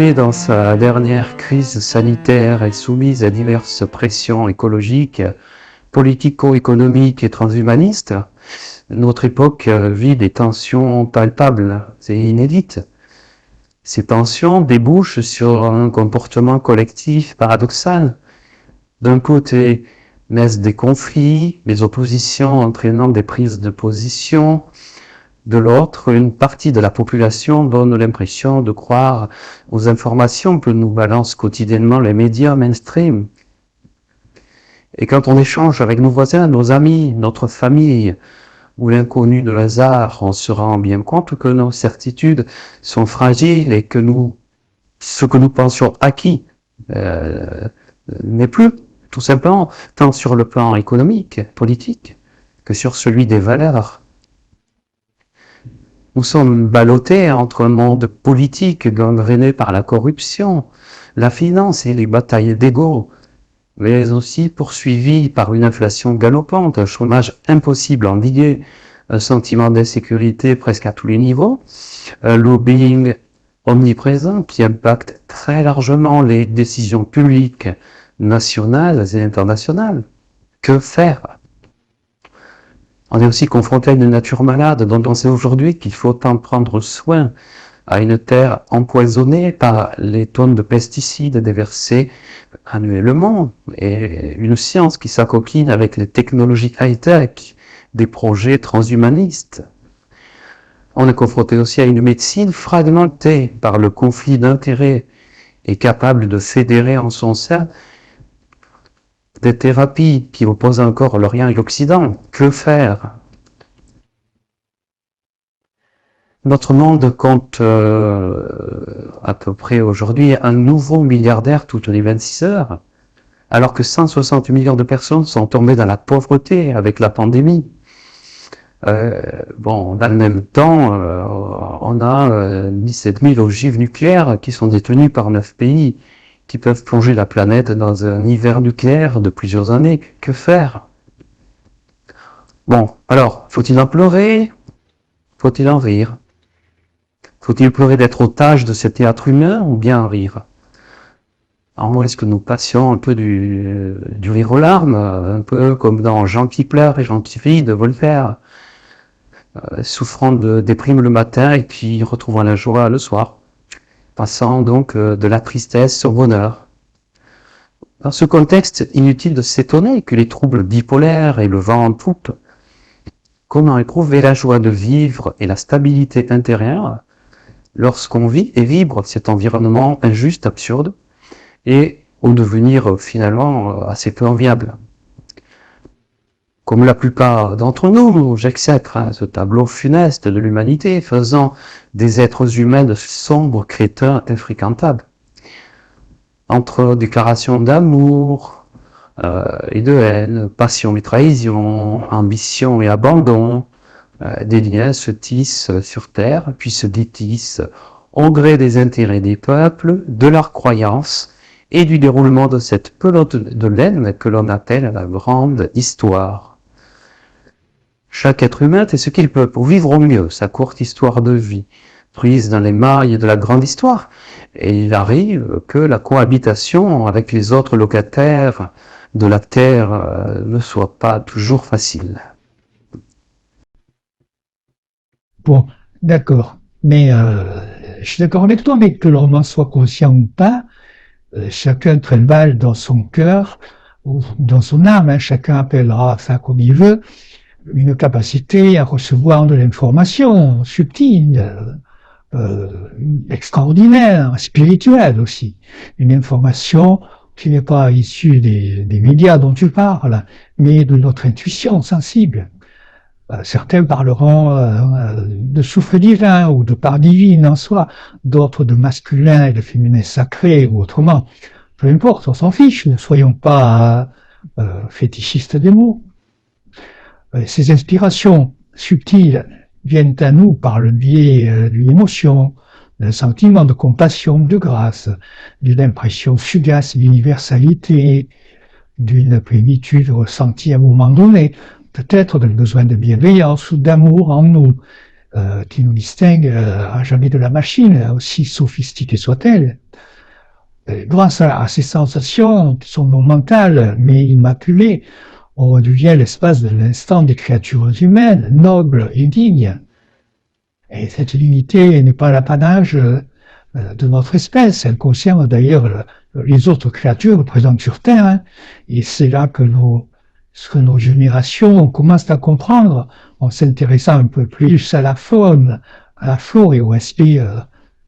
l'humanité, dans sa dernière crise sanitaire, est soumise à diverses pressions écologiques, politico-économiques et transhumanistes. Notre époque vit des tensions palpables et inédites. Ces tensions débouchent sur un comportement collectif paradoxal. D'un côté, naissent des conflits, des oppositions entraînant des prises de position. De l'autre, une partie de la population donne l'impression de croire aux informations que nous balancent quotidiennement les médias mainstream. Et quand on échange avec nos voisins, nos amis, notre famille ou l'inconnu de hasard, on se rend bien compte que nos certitudes sont fragiles et que ce que nous pensions acquis n'est plus, tout simplement, tant sur le plan économique, politique, que sur celui des valeurs. Nous sommes ballottés entre un monde politique gangréné par la corruption, la finance et les batailles d'ego, mais aussi poursuivis par une inflation galopante, un chômage impossible à endiguer, un sentiment d'insécurité presque à tous les niveaux, un lobbying omniprésent qui impacte très largement les décisions publiques nationales et internationales. Que faire ? On est aussi confronté à une nature malade dont on sait aujourd'hui qu'il faut en prendre soin, à une terre empoisonnée par les tonnes de pesticides déversés annuellement, et une science qui s'acoquine avec les technologies high-tech, des projets transhumanistes. On est confronté aussi à une médecine fragmentée par le conflit d'intérêts et capable de fédérer en son sein des thérapies qui opposent encore l'Orient et l'Occident. Que faire ? Notre monde compte à peu près aujourd'hui un nouveau milliardaire toutes les 26 heures, alors que 160 millions de personnes sont tombées dans la pauvreté avec la pandémie. Dans le même temps, on a 17 000 ogives nucléaires qui sont détenues par 9 pays, qui peuvent plonger la planète dans un hiver nucléaire de plusieurs années. Que faire ? Bon, alors, faut-il en pleurer ? Faut-il en rire ? Faut-il pleurer d'être otage de ce théâtre humain ou bien en rire ? Alors, est-ce que nous passions un peu du rire aux larmes, un peu comme dans Jean qui pleure et Jean qui rit de Voltaire, souffrant de déprime le matin et puis retrouvant la joie le soir, passant donc de la tristesse au bonheur. Dans ce contexte, inutile de s'étonner que les troubles bipolaires et le vent en poupe. Comment éprouver la joie de vivre et la stabilité intérieure lorsqu'on vit et vibre cet environnement injuste, absurde, et au devenir finalement assez peu enviable. Comme la plupart d'entre nous, j'exècre ce tableau funeste de l'humanité, faisant des êtres humains de sombres crétins infréquentables. Entre déclarations d'amour et de haine, passion et trahison, ambition et abandon, des liens se tissent sur terre, puis se détissent au gré des intérêts des peuples, de leurs croyances et du déroulement de cette pelote de laine que l'on appelle la grande histoire. Chaque être humain fait ce qu'il peut pour vivre au mieux sa courte histoire de vie, prise dans les mailles de la grande histoire, et il arrive que la cohabitation avec les autres locataires de la terre ne soit pas toujours facile. Bon, d'accord, mais je suis d'accord avec toi, mais que l'on en soit conscient ou pas, chacun trimballe dans son cœur, ou dans son âme, chacun appellera ça comme il veut, une capacité à recevoir de l'information subtile, extraordinaire, spirituelle aussi. Une information qui n'est pas issue des médias dont tu parles, mais de notre intuition sensible. Certains parleront de souffle divin ou de part divine en soi, d'autres de masculin et de féminin sacré ou autrement. Peu importe, on s'en fiche, ne soyons pas fétichistes des mots. Ces inspirations subtiles viennent à nous par le biais d'une émotion, d'un sentiment de compassion, de grâce, d'une impression fugace d'universalité, d'une plénitude ressentie à un moment donné, peut-être d'un besoin de bienveillance ou d'amour en nous, qui nous distingue à jamais de la machine, aussi sophistiquée soit-elle. Grâce à ces sensations qui sont non mentales, mais immaculées, on devient l'espace de l'instant des créatures humaines, nobles et dignes. Et cette dignité n'est pas l'apanage de notre espèce, elle concerne d'ailleurs les autres créatures présentes sur Terre, hein. Et c'est là que nos générations commencent à comprendre, en s'intéressant un peu plus à la faune, à la flore et au aspect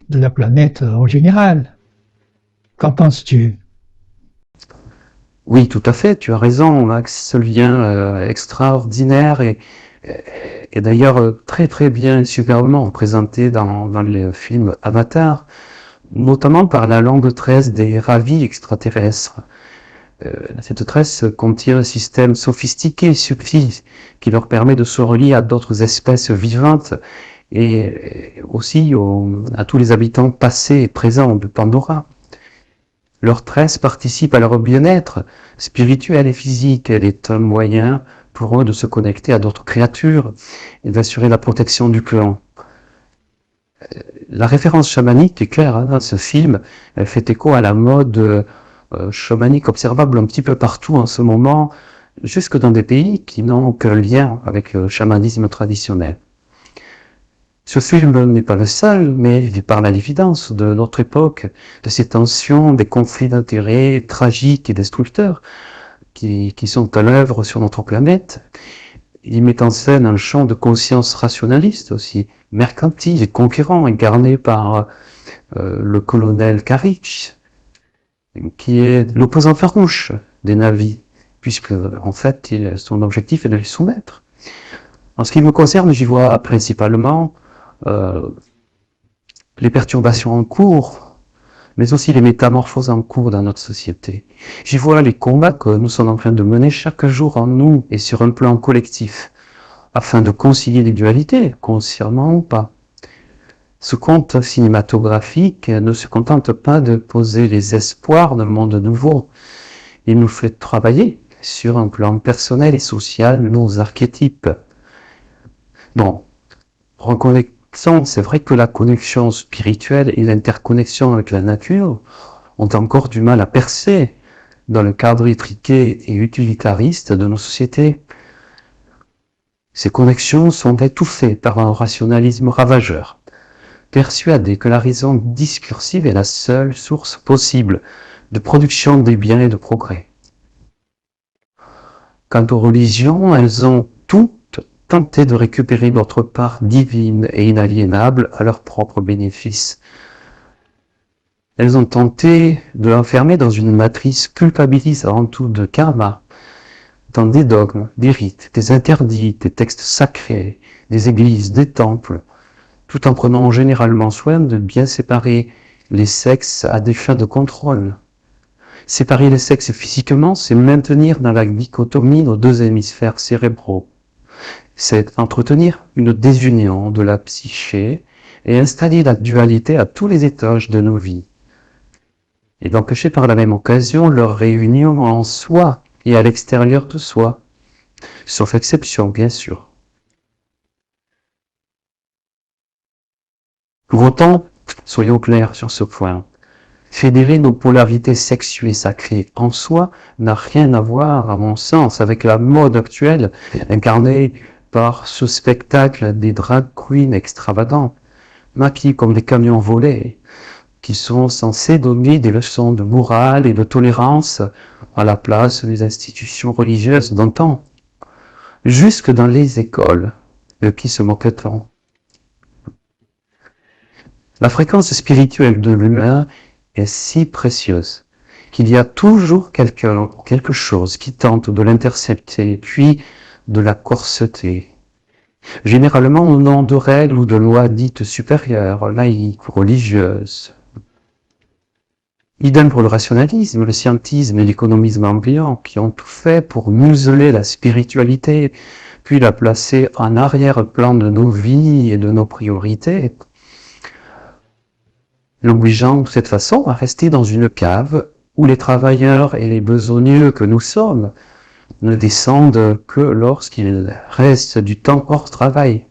de la planète en général. Qu'en penses-tu? Oui, tout à fait, tu as raison, Max, ce lien extraordinaire et d'ailleurs très très bien, superbement présenté dans le film Avatar, notamment par la langue 13 des ravis extraterrestres. Cette tresse contient un système sophistiqué, subtil, qui leur permet de se relier à d'autres espèces vivantes et aussi à tous les habitants passés et présents de Pandora. Leur tresse participe à leur bien-être spirituel et physique. Elle est un moyen pour eux de se connecter à d'autres créatures et d'assurer la protection du clan. La référence chamanique est claire hein, dans ce film. Elle fait écho à la mode chamanique observable un petit peu partout en ce moment, jusque dans des pays qui n'ont aucun lien avec le chamanisme traditionnel. Ce film n'est pas le seul, mais il parle à l'évidence de notre époque, de ces tensions, des conflits d'intérêts tragiques et destructeurs qui sont à l'œuvre sur notre planète. Il met en scène un champ de conscience rationaliste aussi, mercantile et conquérant, incarné par le colonel Karich, qui est l'opposant farouche des Na'vi, puisque en fait son objectif est de les soumettre. En ce qui me concerne, j'y vois principalement les perturbations en cours, mais aussi les métamorphoses en cours dans notre société. J'y vois les combats que nous sommes en train de mener chaque jour en nous et sur un plan collectif, afin de concilier les dualités, consciemment ou pas. Ce conte cinématographique ne se contente pas de poser les espoirs d'un monde nouveau. Il nous fait travailler sur un plan personnel et social nos archétypes. Bon, reconnaissons, c'est vrai que la connexion spirituelle et l'interconnexion avec la nature ont encore du mal à percer dans le cadre étriqué et utilitariste de nos sociétés. Ces connexions sont étouffées par un rationalisme ravageur, persuadé que la raison discursive est la seule source possible de production des biens et de progrès. Quant aux religions, elles ont toutes tenté de récupérer notre part divine et inaliénable à leur propre bénéfice. Elles ont tenté de l'enfermer dans une matrice culpabilisante ou de karma, dans des dogmes, des rites, des interdits, des textes sacrés, des églises, des temples, tout en prenant généralement soin de bien séparer les sexes à des fins de contrôle. Séparer les sexes physiquement, c'est maintenir dans la dichotomie nos deux hémisphères cérébraux. C'est entretenir une désunion de la psyché et installer la dualité à tous les étages de nos vies. Et d'empêcher par la même occasion leur réunion en soi et à l'extérieur de soi, sauf exception bien sûr. Pour autant, soyons clairs sur ce point, fédérer nos polarités sexuées sacrées en soi n'a rien à voir, à mon sens, avec la mode actuelle incarnée par ce spectacle des drag queens extravagants, maquillés comme des camions volés, qui sont censés donner des leçons de morale et de tolérance à la place des institutions religieuses d'antan. Jusque dans les écoles, de qui se moque-t-on? La fréquence spirituelle de l'humain est si précieuse qu'il y a toujours quelque chose qui tente de l'intercepter, puis de la corseter. Généralement au nom de règles ou de lois dites supérieures, laïques, religieuses. Idem pour le rationalisme, le scientisme et l'économisme ambiant, qui ont tout fait pour museler la spiritualité, puis la placer en arrière-plan de nos vies et de nos priorités, l'obligeant de cette façon à rester dans une cave où les travailleurs et les besogneux que nous sommes ne descendent que lorsqu'il reste du temps hors travail.